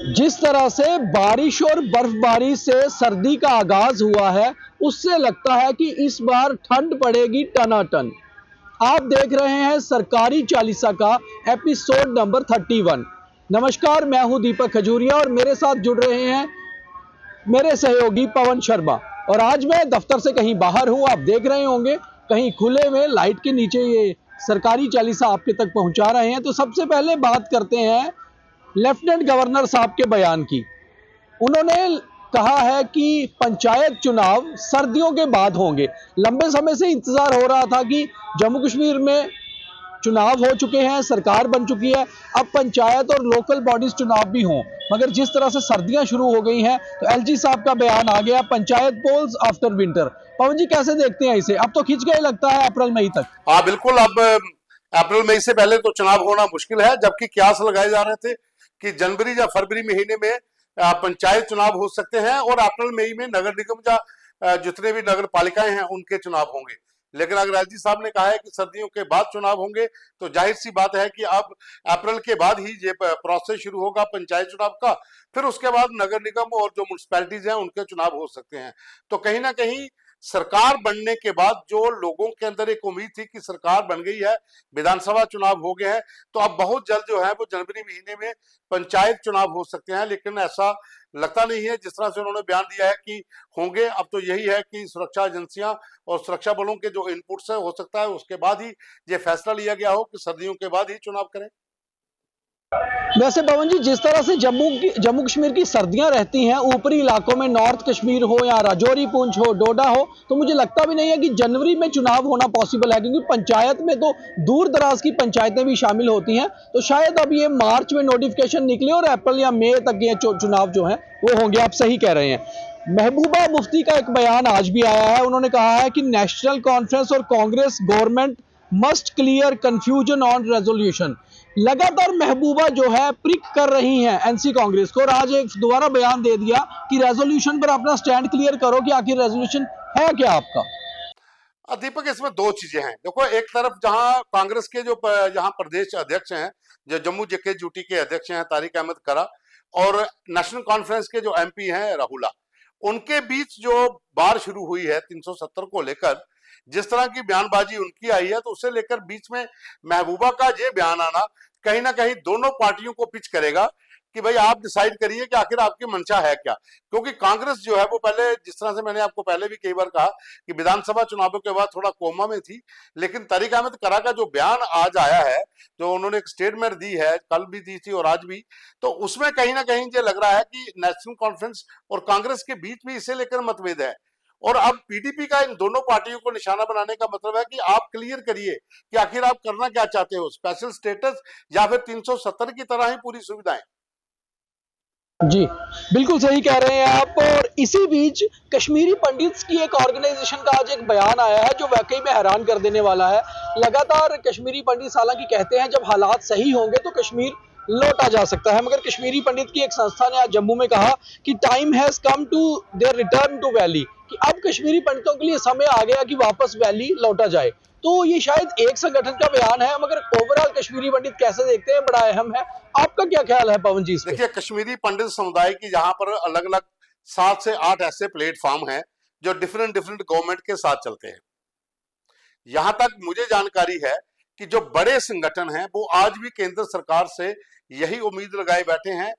जिस तरह से बारिश और बर्फबारी से सर्दी का आगाज हुआ है, उससे लगता है कि इस बार ठंड पड़ेगी टनाटन। आप देख रहे हैं सरकारी चालीसा का एपिसोड नंबर 31। नमस्कार, मैं हूं दीपक खजूरिया और मेरे साथ जुड़ रहे हैं मेरे सहयोगी पवन शर्मा। और आज मैं दफ्तर से कहीं बाहर हूं, आप देख रहे होंगे कहीं खुले में लाइट के नीचे ये सरकारी चालीसा आपके तक पहुंचा रहे हैं। तो सबसे पहले बात करते हैं लेफ्टिनेंट गवर्नर साहब के बयान की। उन्होंने कहा है कि पंचायत चुनाव सर्दियों के बाद होंगे। लंबे समय से इंतजार हो रहा था कि जम्मू कश्मीर में चुनाव हो चुके हैं, सरकार बन चुकी है, अब पंचायत और लोकल बॉडीज चुनाव भी हों। मगर जिस तरह से सर्दियां शुरू हो गई हैं तो एलजी साहब का बयान आ गया, पंचायत पोल्स आफ्टर विंटर। पवन जी कैसे देखते हैं इसे? अब तो खिंच गए लगता है अप्रैल मई तक। हाँ बिल्कुल, अब अप्रैल मई से पहले तो चुनाव होना मुश्किल है, जबकि क्यास लगाए जा रहे थे कि जनवरी या फरवरी महीने में पंचायत चुनाव हो सकते हैं और अप्रैल मई में नगर निगम या जितने भी नगर पालिकाएं हैं उनके चुनाव होंगे। लेकिन अगर एलजी साहब ने कहा है कि सर्दियों के बाद चुनाव होंगे, तो जाहिर सी बात है कि अब अप्रैल के बाद ही ये प्रोसेस शुरू होगा पंचायत चुनाव का। फिर उसके बाद नगर निगम और जो म्युनिसिपैलिटीज हैं उनके चुनाव हो सकते हैं। तो कहीं ना कहीं सरकार बनने के बाद जो लोगों के अंदर एक उम्मीद थी कि सरकार बन गई है, विधानसभा चुनाव हो गए हैं, तो अब बहुत जल्द जो है वो जनवरी महीने में पंचायत चुनाव हो सकते हैं। लेकिन ऐसा लगता नहीं है जिस तरह से उन्होंने बयान दिया है कि होंगे। अब तो यही है कि सुरक्षा एजेंसियां और सुरक्षा बलों के जो इनपुट्स है, हो सकता है उसके बाद ही ये फैसला लिया गया हो कि सर्दियों के बाद ही चुनाव करें। वैसे पवन जी, जिस तरह से जम्मू कश्मीर की सर्दियां रहती हैं ऊपरी इलाकों में, नॉर्थ कश्मीर हो या राजौरी, पुंछ हो, डोडा हो, तो मुझे लगता भी नहीं है कि जनवरी में चुनाव होना पॉसिबल है, क्योंकि पंचायत में तो दूर दराज की पंचायतें भी शामिल होती हैं। तो शायद अब ये मार्च में नोटिफिकेशन निकले और अप्रैल या मई तक ये चुनाव जो है वो होंगे। आप सही कह रहे हैं। महबूबा मुफ्ती का एक बयान आज भी आया है। उन्होंने कहा है कि नेशनल कॉन्फ्रेंस और Congress government must clear confusion on resolution. लगातार महबूबा जो है प्रिक कर रही हैं एनसी कांग्रेस को, और आज एक दोबारा बयान दे दिया कि रेजोल्यूशन पर अपना स्टैंड क्लियर करो कि आखिर रेजोल्यूशन है क्या आपका। दीपक, इसमें दो चीजें हैं। देखो, एक तरफ जहां कांग्रेस के जो यहाँ प्रदेश अध्यक्ष हैं, जो जम्मू जेके यूटी के अध्यक्ष हैं तारिक अहमद करा, और नेशनल कॉन्फ्रेंस के जो एमपी हैं राहुला, उनके बीच जो बार शुरू हुई है 370 को लेकर, जिस तरह की बयानबाजी उनकी आई है, तो उसे लेकर बीच में महबूबा का ये बयान आना कहीं ना कहीं दोनों पार्टियों को पिच करेगा कि भाई आप डिसाइड करिए कि आखिर आपकी मंशा है क्या। क्योंकि कांग्रेस जो है वो पहले, जिस तरह से मैंने आपको पहले भी कई बार कहा कि विधानसभा चुनावों के बाद थोड़ा कोमा में थी, लेकिन तारिक अहमद करा का जो बयान आज आया है, जो उन्होंने एक स्टेटमेंट दी है, कल भी दी थी और आज भी, तो उसमें कहीं ना कहीं ये लग रहा है कि नेशनल कॉन्फ्रेंस और कांग्रेस के बीच भी इसे लेकर मतभेद है। और अब पीडीपी का इन दोनों पार्टियों को निशाना बनाने का मतलब है कि आप क्लियर करिए कि आखिर आप करना क्या चाहते हो, स्पेशल स्टेटस या फिर 370 की तरह ही पूरी सुविधाएं। जी, बिल्कुल सही कह रहे हैं आप। और इसी बीच कश्मीरी पंडित्स की एक ऑर्गेनाइजेशन का आज एक बयान आया है जो वाकई में हैरान कर देने वाला है। लगातार कश्मीरी पंडित हालांकि कहते हैं जब हालात सही होंगे तो कश्मीर लौटा जा सकता है, मगर कश्मीरी पंडित की एक संस्था ने आज जम्मू में कहा कि time has come to their return to valley, कि अब कश्मीरी पंडितों के लिए समय आ गया कि वापस वैली लौटा जाए। तो ये शायद एक संगठन का बयान है, मगर ओवरऑल कश्मीरी पंडित कैसे देखते हैं बड़ा अहम है। आपका क्या ख्याल है पवन जी? देखिए, कश्मीरी पंडित समुदाय की जहां पर अलग अलग 7 से 8 ऐसे प्लेटफॉर्म हैं जो डिफरेंट डिफरेंट गवर्नमेंट के साथ चलते हैं। यहां तक मुझे जानकारी है कि जो बड़े संगठन हैं वो आज भी केंद्र सरकार से यही उम्मीद लगाए बैठे हैं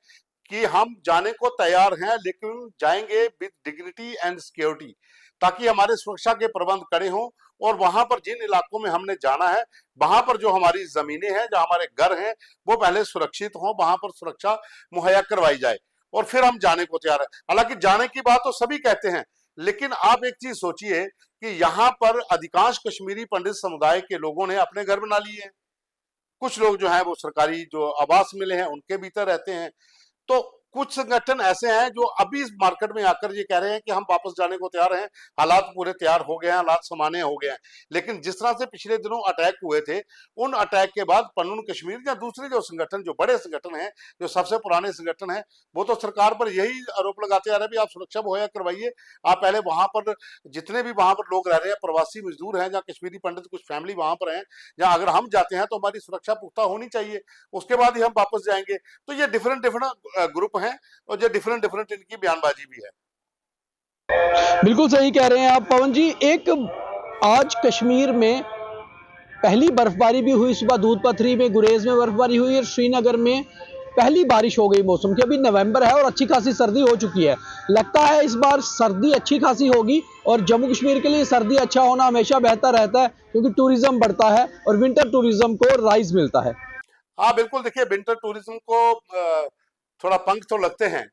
कि हम जाने को तैयार हैं, लेकिन जाएंगे विद डिग्निटी एंड सिक्योरिटी, ताकि हमारे सुरक्षा के प्रबंध कड़े हों। और वहां पर जिन इलाकों में हमने जाना है, वहां पर जो हमारी जमीनें हैं, जो हमारे घर हैं, वो पहले सुरक्षित हों, वहां पर सुरक्षा मुहैया करवाई जाए और फिर हम जाने को तैयार है। हालांकि जाने की बात तो सभी कहते हैं, लेकिन आप एक चीज सोचिए कि यहाँ पर अधिकांश कश्मीरी पंडित समुदाय के लोगों ने अपने घर बना लिए हैं। कुछ लोग जो है वो सरकारी जो आवास मिले हैं उनके भीतर रहते हैं। तो कुछ संगठन ऐसे हैं जो अभी इस मार्केट में आकर ये कह रहे हैं कि हम वापस जाने को तैयार हैं, हालात पूरे तैयार हो गए हैं, हालात सामान्य हो गए हैं। लेकिन जिस तरह से पिछले दिनों अटैक हुए थे, उन अटैक के बाद पन्नून कश्मीर या दूसरे जो संगठन, जो बड़े संगठन हैं, जो सबसे पुराने संगठन हैं, वो तो सरकार पर यही आरोप लगाते आ रहे हैं भी आप सुरक्षा मुहैया करवाइए। आप पहले वहां पर जितने भी वहां पर लोग रह रहे हैं, प्रवासी मजदूर हैं, जहाँ कश्मीरी पंडित कुछ फैमिली वहां पर हैं, जहाँ अगर हम जाते हैं तो हमारी सुरक्षा पुख्ता होनी चाहिए, उसके बाद ही हम वापस जाएंगे। तो ये डिफरेंट डिफरेंट ग्रुप हैं और जो डिफरेंट डिफरेंट इनकी बयानबाजी भी है। बिल्कुल सही कह रहे हैं आप पवन जी। एक आज कश्मीर में पहली बर्फबारी भी हुई, सुबह दूध पथरी में, गुरेज में बर्फबारी हुई और श्रीनगर में पहली बारिश हो गई मौसम की। अभी नवंबर है और अच्छी खासी सर्दी हो चुकी है। लगता है इस बार सर्दी अच्छी खासी होगी और जम्मू कश्मीर के लिए सर्दी अच्छा होना हमेशा बेहतर रहता है क्योंकि टूरिज्म बढ़ता है और विंटर टूरिज्म को राइज मिलता है। हाँ बिल्कुल, देखिए विंटर टूरिज्म को थोड़ा पंख तो लगते हैं,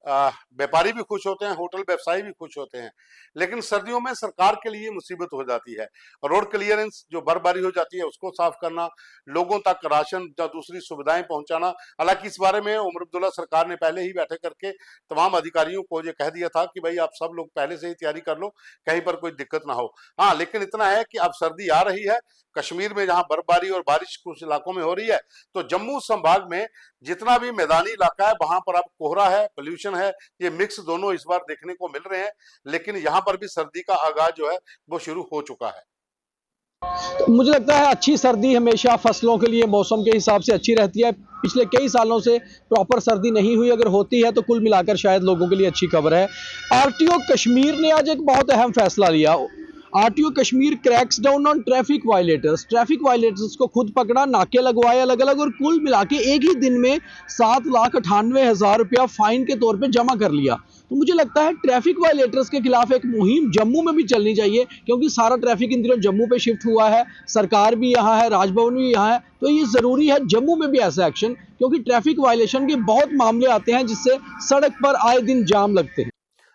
व्यापारी भी खुश होते हैं, होटल व्यवसायी भी खुश होते हैं, लेकिन सर्दियों में सरकार के लिए मुसीबत हो जाती है। रोड क्लियरेंस जो बर्फबारी हो जाती है उसको साफ करना, लोगों तक राशन या दूसरी सुविधाएं पहुंचाना। हालांकि इस बारे में उमर अब्दुल्ला सरकार ने पहले ही बैठक करके तमाम अधिकारियों को ये कह दिया था कि भाई आप सब लोग पहले से ही तैयारी कर लो, कहीं पर कोई दिक्कत ना हो। हाँ, लेकिन इतना है कि अब सर्दी आ रही है कश्मीर में, जहां बर्फबारी और बारिश कुछ इलाकों में हो रही है, तो जम्मू संभाग में जितना भी मैदानी इलाका है वहां पर अब कोहरा है, पोल्यूशन है, ये मिक्स दोनों इस बार देखने को मिल रहे हैं। लेकिन यहाँ पर भी सर्दी का आगाज जो है वो शुरू हो चुका है। तो मुझे लगता है अच्छी सर्दी हमेशा फसलों के लिए मौसम के हिसाब से अच्छी रहती है। पिछले कई सालों से प्रॉपर सर्दी नहीं हुई, अगर होती है तो कुल मिलाकर शायद लोगों के लिए अच्छी खबर है। आरटीओ कश्मीर ने आज एक बहुत अहम फैसला लिया। RTO Kashmir cracks down on traffic violators को खुद पकड़ा, नाके लगवाए अलग अलग और कुल मिला के एक ही दिन में 7,98,000 रुपया फाइन के तौर पे जमा कर लिया। तो मुझे लगता है ट्रैफिक वायलेटर्स के खिलाफ एक मुहिम जम्मू में भी चलनी चाहिए क्योंकि सारा ट्रैफिक इन दिनों जम्मू पे शिफ्ट हुआ है, सरकार भी यहाँ है, राजभवन भी यहाँ है, तो ये जरूरी है जम्मू में भी ऐसा एक्शन, क्योंकि ट्रैफिक वायलेशन के बहुत मामले आते हैं जिससे सड़क पर आए दिन जाम लगते हैं।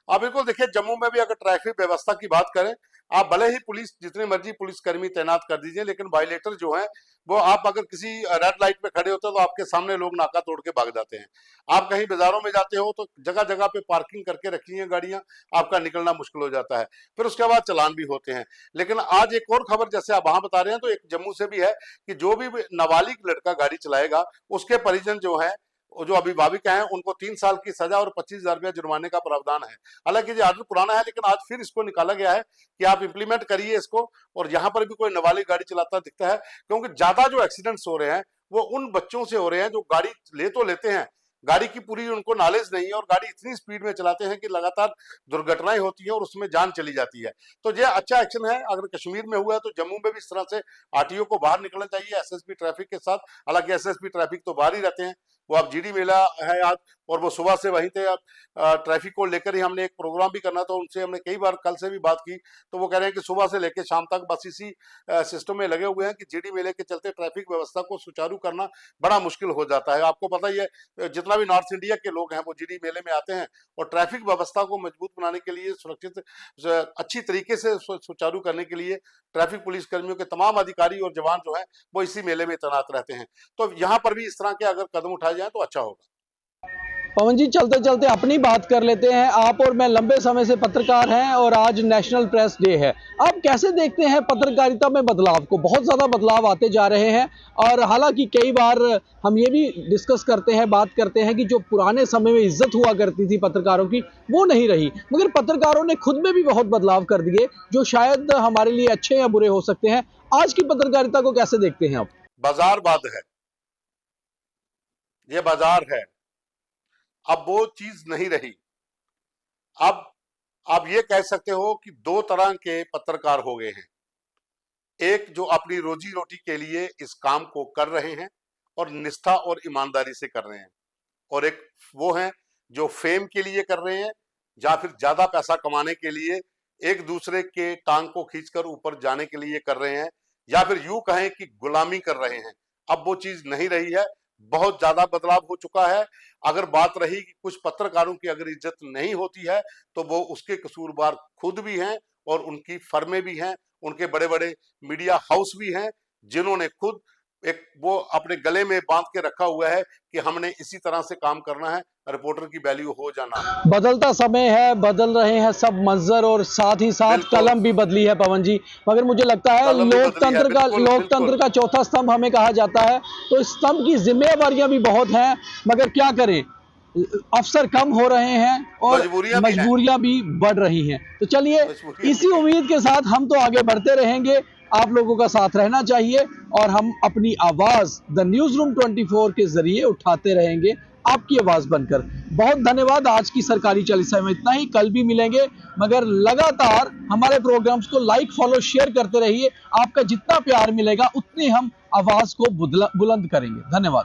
आप बिल्कुल देखिए, जम्मू में भी अगर ट्रैफिक व्यवस्था की बात करें, आप भले ही पुलिस जितने मर्जी पुलिसकर्मी तैनात कर दीजिए, लेकिन वायलेटर जो हैं वो आप अगर किसी रेड लाइट पे खड़े होते हो तो आपके सामने लोग नाका तोड़ के भाग जाते हैं। आप कहीं बाजारों में जाते हो तो जगह जगह पे पार्किंग करके रखी है गाड़ियां, आपका निकलना मुश्किल हो जाता है, फिर उसके बाद चालान भी होते हैं। लेकिन आज एक और खबर जैसे आप वहां बता रहे हैं तो एक जम्मू से भी है कि जो भी नाबालिग लड़का गाड़ी चलाएगा उसके परिजन जो है, जो अभिभावक हैं, उनको 3 साल की सजा और 25,000 रुपया जुर्माने का प्रावधान है। हालांकि ये आर्डर पुराना है, लेकिन आज फिर इसको निकाला गया है कि आप इंप्लीमेंट करिए इसको। और यहाँ पर भी कोई नाबालिग गाड़ी चलाता दिखता है, क्योंकि ज्यादा जो एक्सीडेंट्स हो रहे हैं वो उन बच्चों से हो रहे हैं जो गाड़ी ले तो लेते हैं, गाड़ी की पूरी उनको नॉलेज नहीं है और गाड़ी इतनी स्पीड में चलाते हैं कि लगातार दुर्घटनाएं होती हैं और उसमें जान चली जाती है। तो ये अच्छा एक्शन है, अगर कश्मीर में हुआ है तो जम्मू में भी इस तरह से आरटीओ को बाहर निकलना चाहिए एसएसपी ट्रैफिक के साथ। हालांकि एसएसपी ट्रैफिक तो बाहर ही रहते हैं, वो अब जीडी मेला है आज और वो सुबह से वहीं थे। अब ट्रैफिक को लेकर ही हमने एक प्रोग्राम भी करना था, उनसे हमने कई बार कल से भी बात की, तो वो कह रहे हैं कि सुबह से लेकर शाम तक बस इसी सिस्टम में लगे हुए हैं कि जीडी मेले के चलते ट्रैफिक व्यवस्था को सुचारू करना बड़ा मुश्किल हो जाता है। आपको पता ही है जितना भी नॉर्थ इंडिया के लोग हैं वो जीडी मेले में आते हैं और ट्रैफिक व्यवस्था को मजबूत बनाने के लिए, सुरक्षित अच्छी तरीके से सुचारू करने के लिए ट्रैफिक पुलिस कर्मियों के तमाम अधिकारी और जवान जो है वो इसी मेले में तैनात रहते हैं। तो यहाँ पर भी इस तरह के अगर कदम उठाए जाए तो अच्छा होगा। पवन जी, चलते चलते अपनी बात कर लेते हैं। आप और मैं लंबे समय से पत्रकार हैं और आज नेशनल प्रेस डे है। आप कैसे देखते हैं पत्रकारिता में बदलाव को? बहुत ज़्यादा बदलाव आते जा रहे हैं और हालांकि कई बार हम ये भी डिस्कस करते हैं, बात करते हैं कि जो पुराने समय में इज्जत हुआ करती थी पत्रकारों की वो नहीं रही, मगर पत्रकारों ने खुद में भी बहुत बदलाव कर दिए जो शायद हमारे लिए अच्छे या बुरे हो सकते हैं। आज की पत्रकारिता को कैसे देखते हैं आप? बाजार बंद है, ये बाजार है, अब वो चीज नहीं रही। अब आप ये कह सकते हो कि दो तरह के पत्रकार हो गए हैं, एक जो अपनी रोजी रोटी के लिए इस काम को कर रहे हैं और निष्ठा और ईमानदारी से कर रहे हैं, और एक वो हैं जो फेम के लिए कर रहे हैं या फिर ज्यादा पैसा कमाने के लिए एक दूसरे के टांग को खींचकर ऊपर जाने के लिए कर रहे हैं, या फिर यूं कहें कि गुलामी कर रहे हैं। अब वो चीज नहीं रही है, बहुत ज्यादा बदलाव हो चुका है। अगर बात रही कि कुछ पत्रकारों की अगर इज्जत नहीं होती है तो वो उसके कसूरवार खुद भी हैं और उनकी फर्में भी हैं, उनके बड़े बड़े मीडिया हाउस भी हैं जिन्होंने खुद एक वो अपने गले में बांध के रखा हुआ है कि हमने इसी तरह से काम करना है, रिपोर्टर की वैल्यू हो जाना। बदलता समय है, बदल रहे हैं सब मंजर और साथ ही साथ कलम भी बदली है पवन जी। मगर मुझे लगता है लोकतंत्र का चौथा स्तंभ हमें कहा जाता है, तो इस स्तंभ की जिम्मेवारियां भी बहुत हैं, मगर क्या करें, अफसर कम हो रहे हैं और मजबूरियां भी बढ़ रही हैं। तो चलिए इसी उम्मीद के साथ हम तो आगे बढ़ते रहेंगे, आप लोगों का साथ रहना चाहिए और हम अपनी आवाज द न्यूज़ रूम 24 के जरिए उठाते रहेंगे। आपकी आवाज बनकर। बहुत धन्यवाद। आज की सरकारी चालीसा में इतना ही, कल भी मिलेंगे, मगर लगातार हमारे प्रोग्राम्स को लाइक, फॉलो, शेयर करते रहिए। आपका जितना प्यार मिलेगा उतनी हम आवाज को बुलंद करेंगे। धन्यवाद।